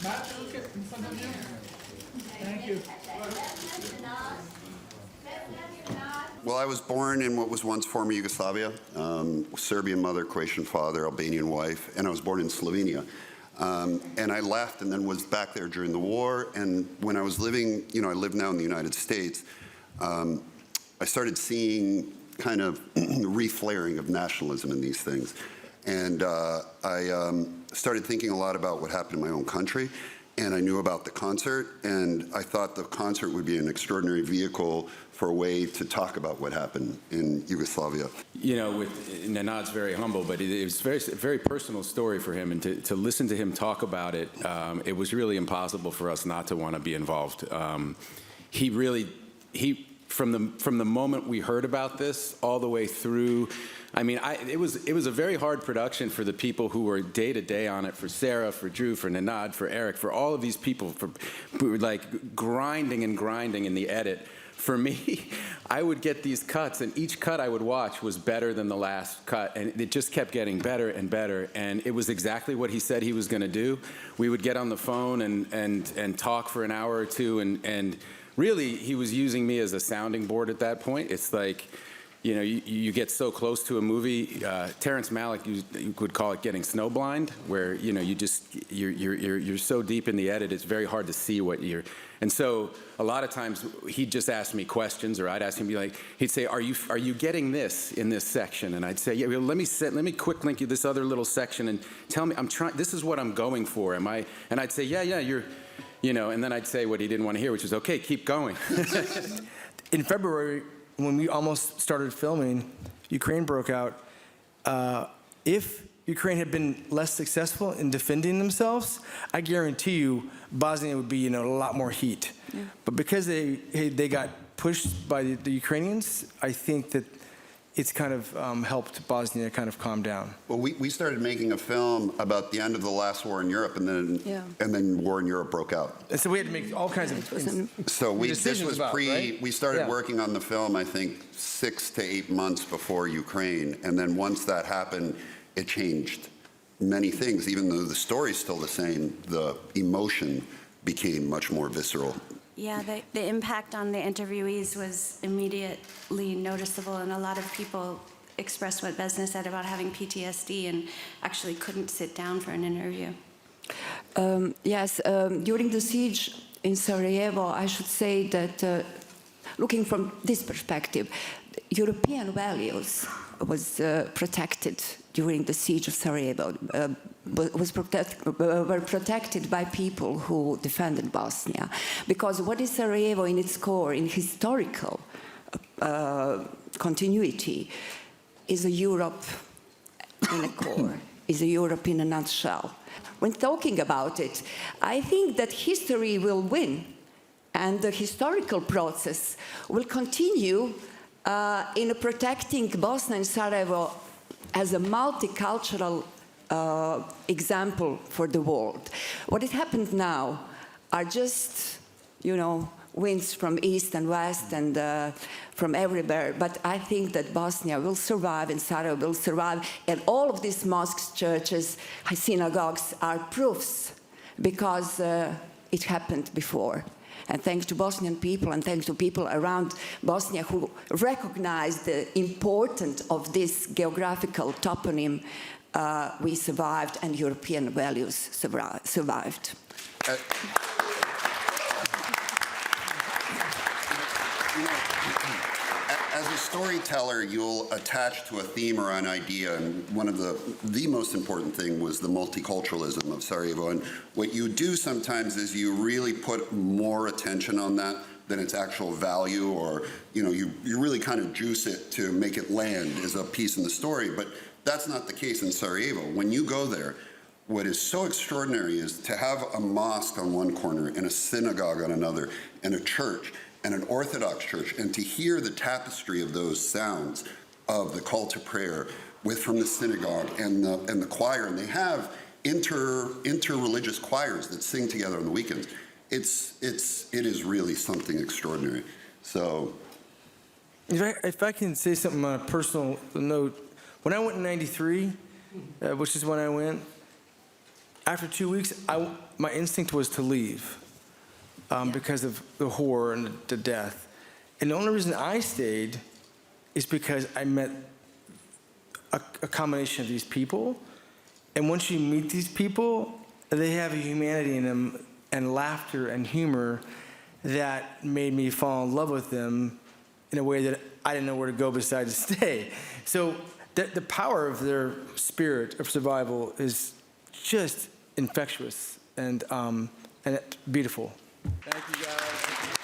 Matt, look at in front of you. Thank you. Well, I was born in what was once former Yugoslavia, Serbian mother, Croatian father, Albanian wife, and I was born in Slovenia. And I left and then was back there during the war. And when I was living, I live now in the United States, I started seeing kind of reflaring of nationalism in these things. And I started thinking a lot about what happened in my own country. And I knew about the concert, and I thought the concert would be an extraordinary vehicle for a way to talk about what happened in Yugoslavia. Nenad's very humble, but it was a very personal story for him, and to listen to him talk about it, it was really impossible for us not to want to be involved. From the moment we heard about this all the way through, it was a very hard production for the people who were day to day on it, for Sarah, for Drew, for Nenad, for Eric, for all of these people, who were like grinding and grinding in the edit. For me, I would get these cuts, and each cut I would watch was better than the last cut, and it just kept getting better and better, and it was exactly what he said he was going to do. We would get on the phone and talk for an hour or two, and really, he was using me as a sounding board at that point. It's like, you get so close to a movie. Terrence Malick, you could call it getting snowblind, where you're so deep in the edit, it's very hard to see what you're. And so a lot of times he'd just ask me questions, or I'd ask him, he'd say, "Are you getting this in this section?" And I'd say, "Yeah, well, let me quick link you this other little section and tell me this is what I'm going for. Am I?" And I'd say, "Yeah, you're." And then I'd say what he didn't want to hear, which was, "Okay, keep going." In February, when we almost started filming, Ukraine broke out. If Ukraine had been less successful in defending themselves, I guarantee you Bosnia would be a lot more heat. Yeah. But because they got pushed by the Ukrainians, I think that it's kind of helped Bosnia kind of calm down. Well, we started making a film about the end of the last war in Europe, and then war in Europe broke out. And so we had to make all kinds of this was right? We started working on the film, I think, 6 to 8 months before Ukraine, and then once that happened, it changed many things. Even though the story's still the same, the emotion became much more visceral. Yeah, the impact on the interviewees was immediately noticeable, and a lot of people expressed what Vesna said about having PTSD and actually couldn't sit down for an interview. Yes, during the siege in Sarajevo, I should say that looking from this perspective, European values was protected during the siege of Sarajevo, were protected by people who defended Bosnia. Because what is Sarajevo in its core, in historical continuity, is a Europe in a core, is a Europe in a nutshell. When talking about it, I think that history will win, and the historical process will continue in protecting Bosnia and Sarajevo as a multicultural example for the world. What has happened now are just, winds from east and west and from everywhere. But I think that Bosnia will survive and Sarajevo will survive. And all of these mosques, churches, synagogues are proofs because it happened before. And thanks to Bosnian people and thanks to people around Bosnia who recognize the importance of this geographical toponym, we survived and European values survived. As a storyteller, you'll attach to a theme or an idea, and one of the most important thing was the multiculturalism of Sarajevo. And what you do sometimes is you really put more attention on that than its actual value, or you really kind of juice it to make it land as a piece in the story. But that's not the case in Sarajevo. When you go there, what is so extraordinary is to have a mosque on one corner and a synagogue on another and a church and an Orthodox church, and to hear the tapestry of those sounds of the call to prayer from the synagogue and the choir, and they have inter-religious choirs that sing together on the weekends. It is really something extraordinary. So, if I can say something on a personal note, when I went in '93, which is when I went, after 2 weeks, my instinct was to leave because of the horror and the death. And the only reason I stayed is because I met a combination of these people. And once you meet these people, they have a humanity in them and laughter and humor that made me fall in love with them in a way that I didn't know where to go besides to stay. So the power of their spirit of survival is just infectious and beautiful. Thank you, guys.